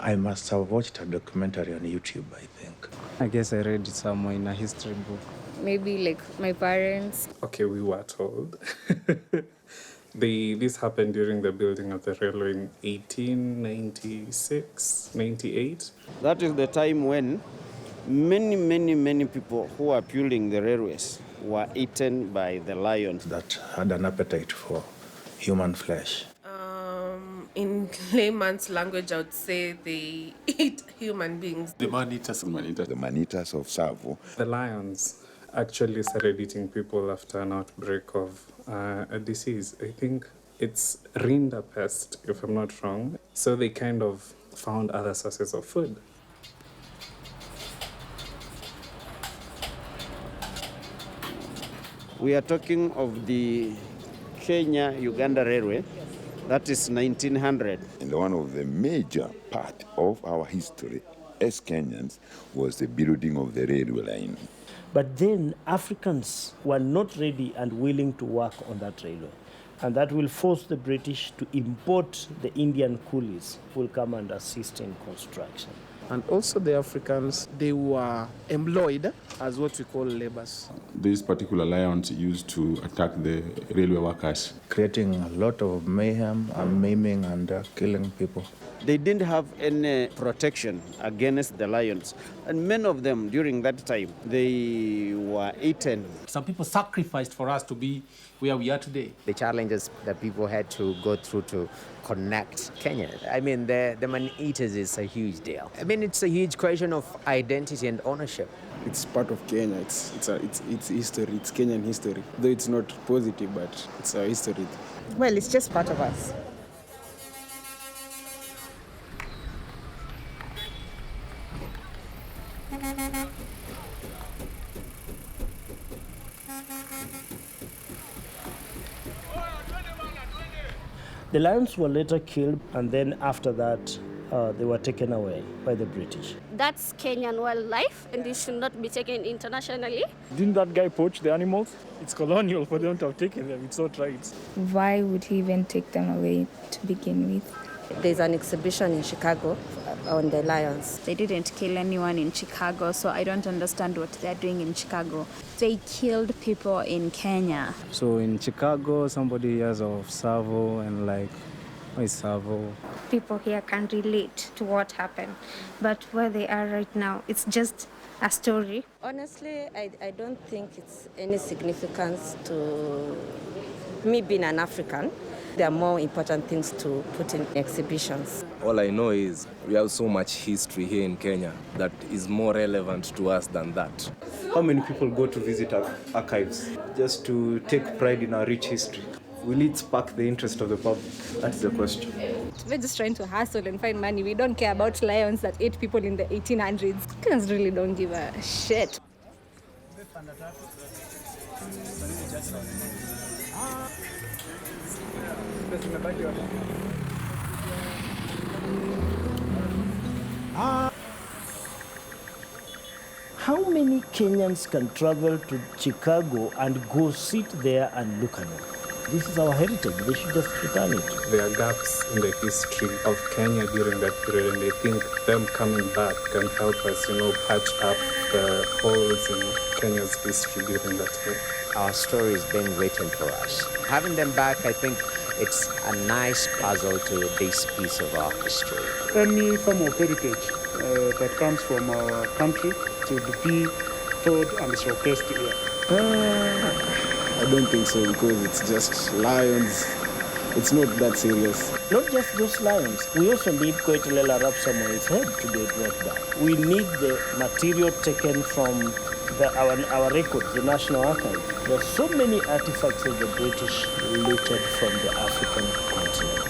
I must have watched a documentary on YouTube, I think. I guess I read it somewhere in a history book. Maybe like my parents. Okay, we were told. This happened during the building of the railway in 1896, 98. That is the time when many people who are building the railways were eaten by the lions. That had an appetite for human flesh. In layman's language, I would say they eat human beings. The man-eaters of Tsavo. The lions actually started eating people after an outbreak of a disease. I think it's rinderpest, if I'm not wrong. So they kind of found other sources of food. We are talking of the Kenya-Uganda Railway. That is 1900. And one of the major part of our history as Kenyans was the building of the railway line. But then Africans were not ready and willing to work on that railway. And that will force the British to import the Indian coolies who will come and assist in construction. And also the Africans, they were employed as what we call laborers. These particular lions used to attack the railway workers, creating a lot of mayhem and maiming and killing people. They didn't have any protection against the lions. And many of them during that time, they were eaten. Some people sacrificed for us to be where we are today. The challenges that people had to go through to connect Kenya. I mean, the Man-eaters is a huge deal. I mean, it's a huge question of identity and ownership. It's part of Kenya. It's history. It's Kenyan history. Though it's not positive, but it's our history. Well, it's just part of us. The lions were later killed, and then after that, they were taken away by the British. That's Kenyan wildlife, and it should not be taken internationally. Didn't that guy poach the animals? It's colonial for them to have taken them. It's not right. Why would he even take them away to begin with? There's an exhibition in Chicago on the lions. They didn't kill anyone in Chicago, so I don't understand what they're doing in Chicago. They killed people in Kenya. So in Chicago, somebody hears of Tsavo and like, what is Tsavo? People here can relate to what happened, but where they are right now, it's just a story. Honestly, I don't think it's any significance to me being an African. There are more important things to put in exhibitions. All I know is we have so much history here in Kenya that is more relevant to us than that. How many people go to visit our archives just to take pride in our rich history? Will it spark the interest of the public? That's the question. We're just trying to hustle and find money. We don't care about lions that ate people in the 1800s. Kenyans really don't give a shit. How many Kenyans can travel to Chicago and go sit there and look at them? This is our heritage. They should just return it. There are gaps in the history of Kenya during that period, and I think them coming back can help us, patch up the holes in Kenya's history during that time. Our story is being written for us. Having them back, I think it's a nice puzzle to this piece of our history. Any form of heritage that comes from our country should be told and showcased here. I don't think so, because it's just lions. It's not that serious. Not just those lions. We also need Koetelela Rapsamoi's head to be brought back. We need the material taken from our records, the National Archive. There are so many artifacts of the British looted from the African continent.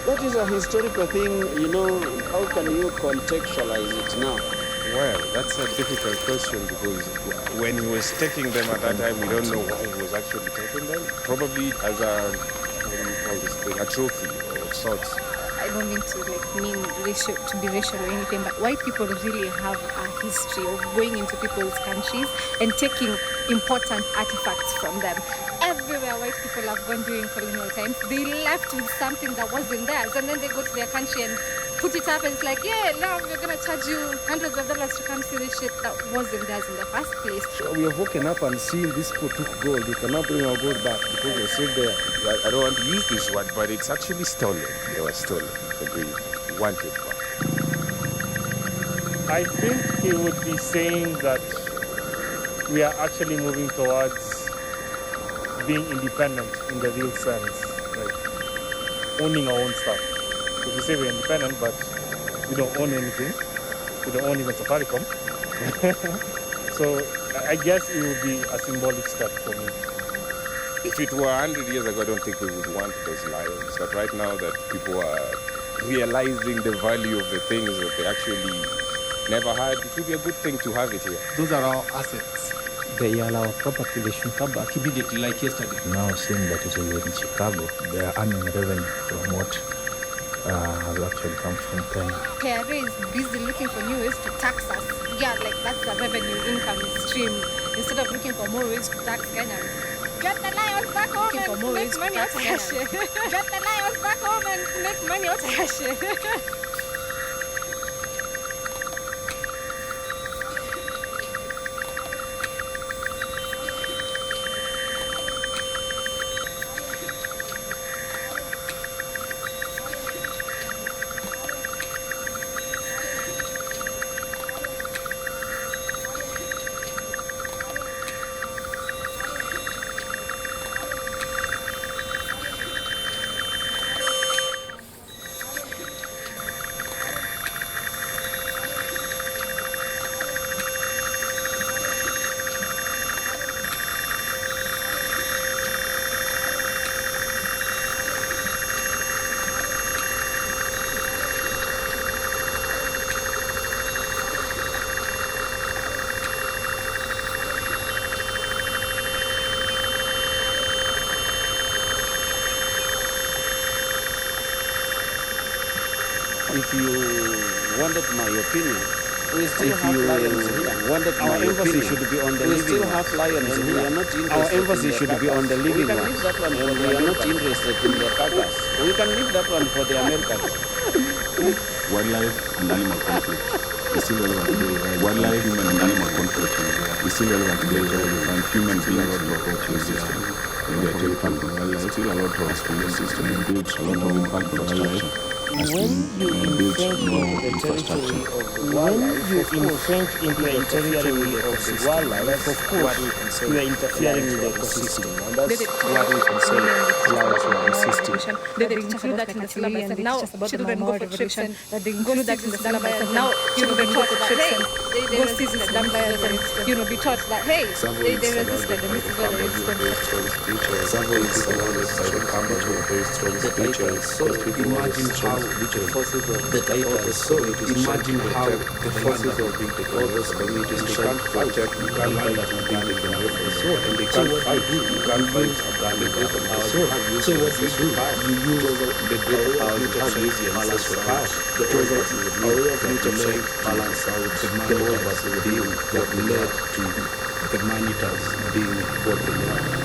That is a historical thing, how can you contextualize it now? Well, that's a difficult question, because when he was taking them at that time, we don't know why he was actually taking them. Probably as a trophy of sorts. I don't mean to mean racial, to be racial or anything, but white people really have a history of going into people's countries and taking important artifacts from them. Everywhere white people have gone during colonial times, they left with something that wasn't theirs, and then they go to their country and put it up, and it's like, yeah, now we're gonna charge you hundreds of dollars to come see this shit that wasn't theirs in the first place. So we have woken up and seen these people took gold. We cannot bring our gold back because they're still there. I don't want to use this word, but it's actually stolen. They were stolen, and we want it back. I think he would be saying that we are actually moving towards being independent in the real sense, like owning our own stuff. So we say we're independent, but we don't own anything. We don't own even Safaricom. So I guess it would be a symbolic step for me. If it were 100 years ago, I don't think we would want those lions. But right now that people are realizing the value of the things that they actually never had, it would be a good thing to have it here. Those are our assets. They are our property. They should come back immediately, like yesterday. Now, seeing that it is in Chicago, they are earning revenue from what has actually come from Kenya. KRA is busy looking for new ways to tax us. Yeah, that's the revenue income stream. Instead of looking for more ways to tax Kenyans. Get the lions back home and make money out of Kenyans. Get the lions back home and make money out of Kenyans. If you wanted my opinion, we still have lions here. Wanted my opinion, should be on the living. We still have lions here. We are not interested. Our embassy should be on the living one. We can leave that one for the We are not interested in the carcass. We can leave that one for the Americans. Wildlife and animal conflict is still relevant today. Wildlife, human and animal conflict is still relevant today. You find humans being a lot of approaches system. They are impact on wildlife. Still a lot of experience system and build a lot of impact on wildlife. When you infringe into the territory of wildlife, of course, you are interfering with the ecosystem, and that's what we can say largely system. They include that in the syllabus, and now children go for trips, and they include that in the syllabus, and now children go for trips and go see the dumb virus, and be taught that hey, they resisted, and this is why they resisted. Tsavo is surrounded by the combat-based creatures. So imagine how the forces of the imagine how the forces of all those communities can't protect the land that is being taken away from us. And they can't fight. You can't fight the great powers. So what you do, you use the great powers to have balance for power. The process is a way of mutual balance out the whole being that led to the man-eaters being what they are.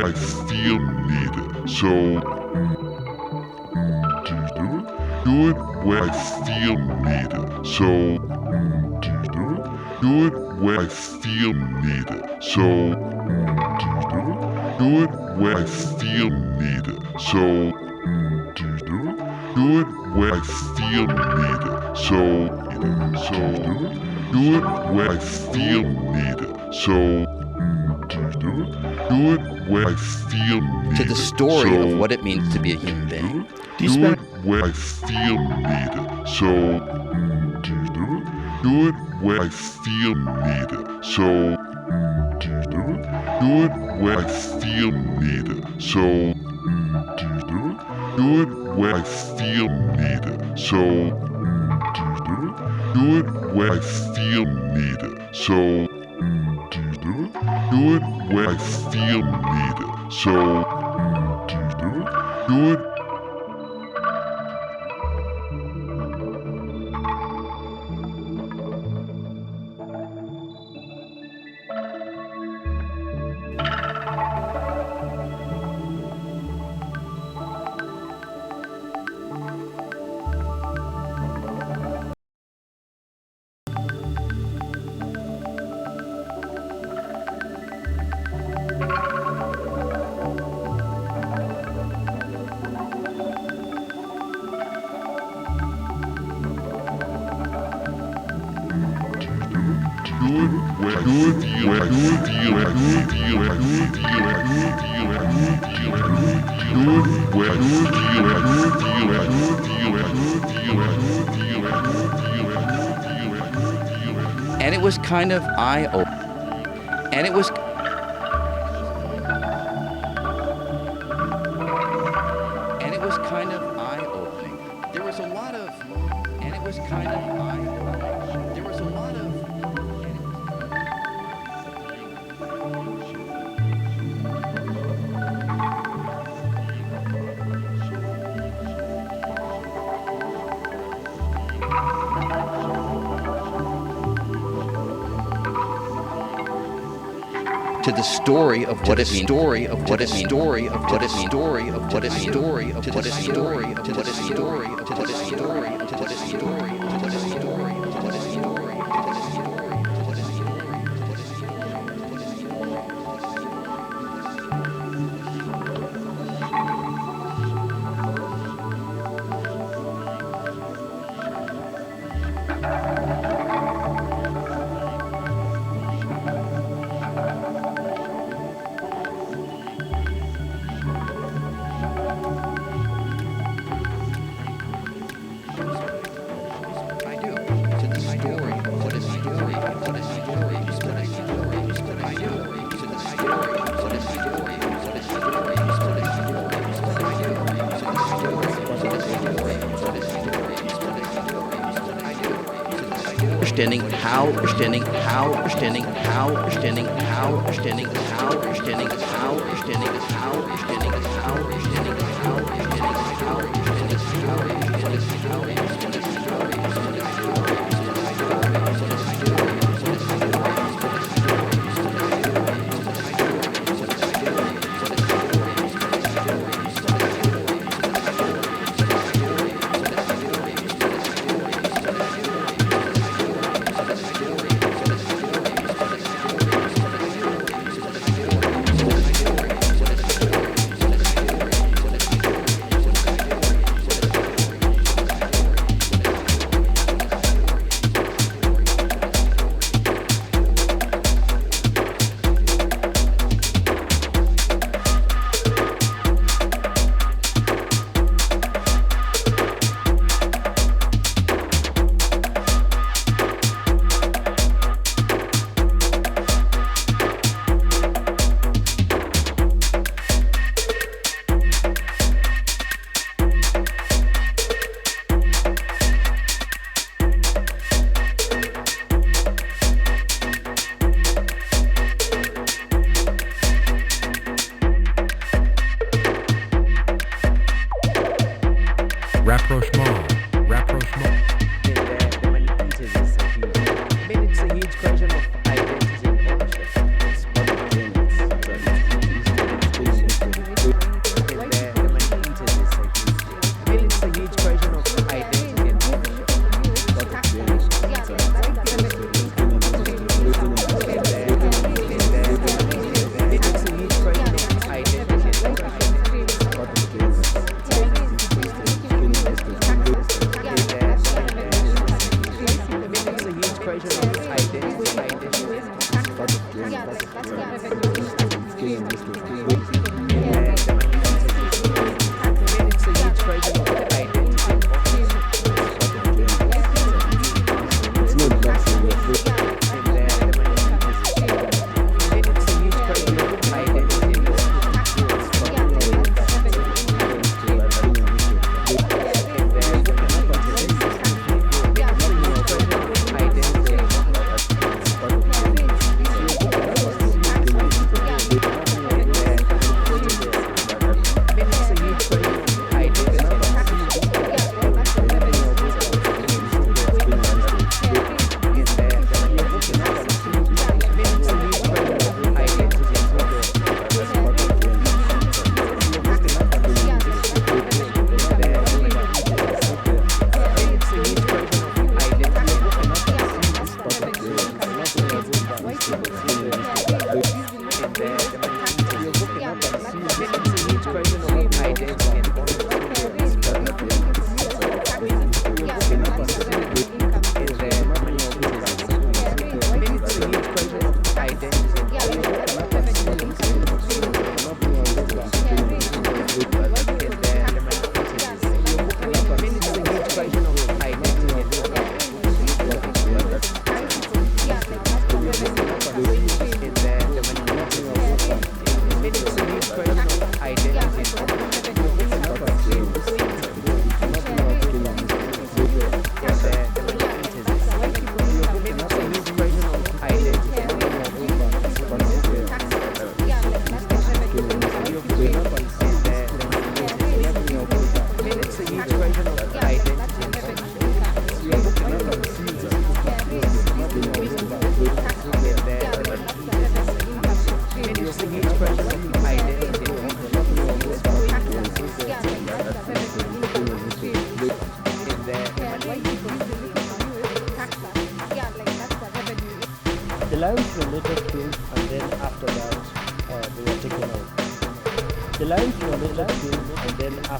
I feel needed. So, do it when I feel needed. So, do it when I feel needed. So, do it when I feel needed. So, do it when I feel needed. So, do it when I feel needed. So, do it when I feel needed. To the story So, of what it means to be a human being. do it when I feel needed. So, do it when I feel needed. So, do it when I feel needed. So, do it when I feel needed. So, do it when I feel needed. So, do it when I feel needed. So, do it. And it was kind of eye-opening. And it was kind of eye-opening. There was a lot of, and it was kind of eye-opening. There was a lot of. To the story of what it means, story of what it means, story of what it means, story of what it means, story of what it means, story of what it means, story of what it means, story of what it means, story of what it means, story of what it means, story of what it means, story of what it means, story of what understanding how, understanding how, understanding how, understanding how, understanding how, understanding how, understanding how, understanding how, understanding how, Rapprochement. The Man-eaters is a huge. I mean, it's a huge question of identity and ownership. It's part of Kenya. It's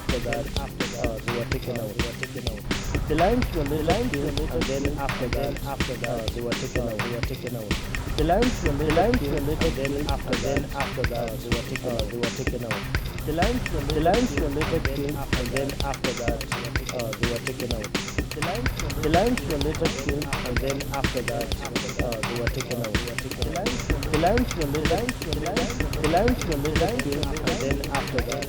after that, they were taken out. The lions were later killed, and then after that, they were taken out. The lions were later killed, and then after that, they were taken out. The lions were later killed, and then after that, they were taken out. The lions were later killed, and then after that, they were taken out. The lions were later killed, and then after that, they were taken out. The lions were later killed. The lions were later killed, and then after that,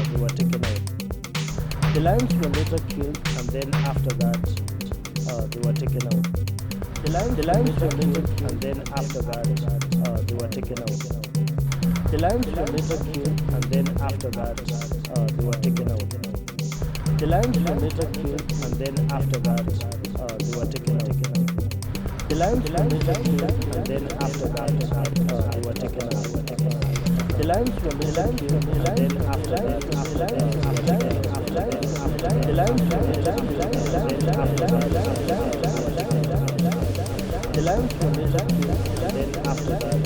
they were taken out. The lions were later killed, and then after that, they were taken out. The lions were later killed, and then after that, they were taken out. The lions were later killed, and then after that, they were taken out. The lions were later killed, and then after that, they were taken out. The lions were later killed, and then after that, the lions were later killed, and then after that, the lions were later killed, and then after that, the lions were later killed, and then after that,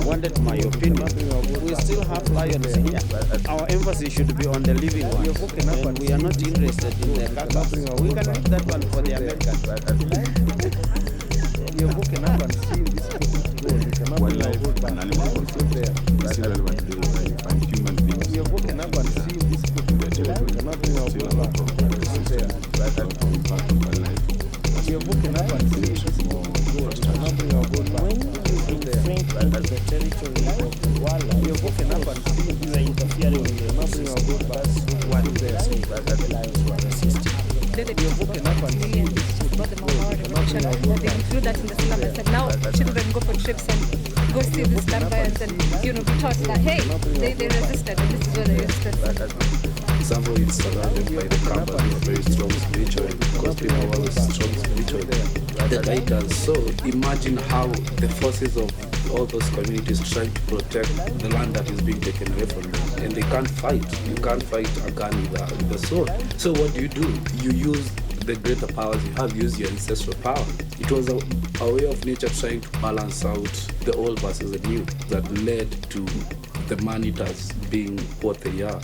wanted my opinion, we still have lions here. Our emphasis should be on the living ones, and we are not interested in the carcass. We can leave that one for the Americans. Wildlife and animal conflict is still relevant today when you find human beings. We are woken up and seeing this still a lot of impact on wildlife. We are woken up and seeing this more the territory of wildlife. We are woken up and seeing you are interfering with the what they say that the lions were resisting. We are woken up and seeing they include that in the syllabus, and now children go for trips and go see these lions and be taught that hey, they resisted and this is what they resisted. Tsavo is surrounded by the campus who are very strong spiritually, because people are always strong spiritually. The writers, so imagine how the forces of all those communities trying to protect the land that is being taken away from them, and they can't fight. You can't fight a gun with a sword. So what do? You use the greater powers you have, use your ancestral power. It was a way of nature trying to balance out the old versus the new that led to the man-eaters being what they are.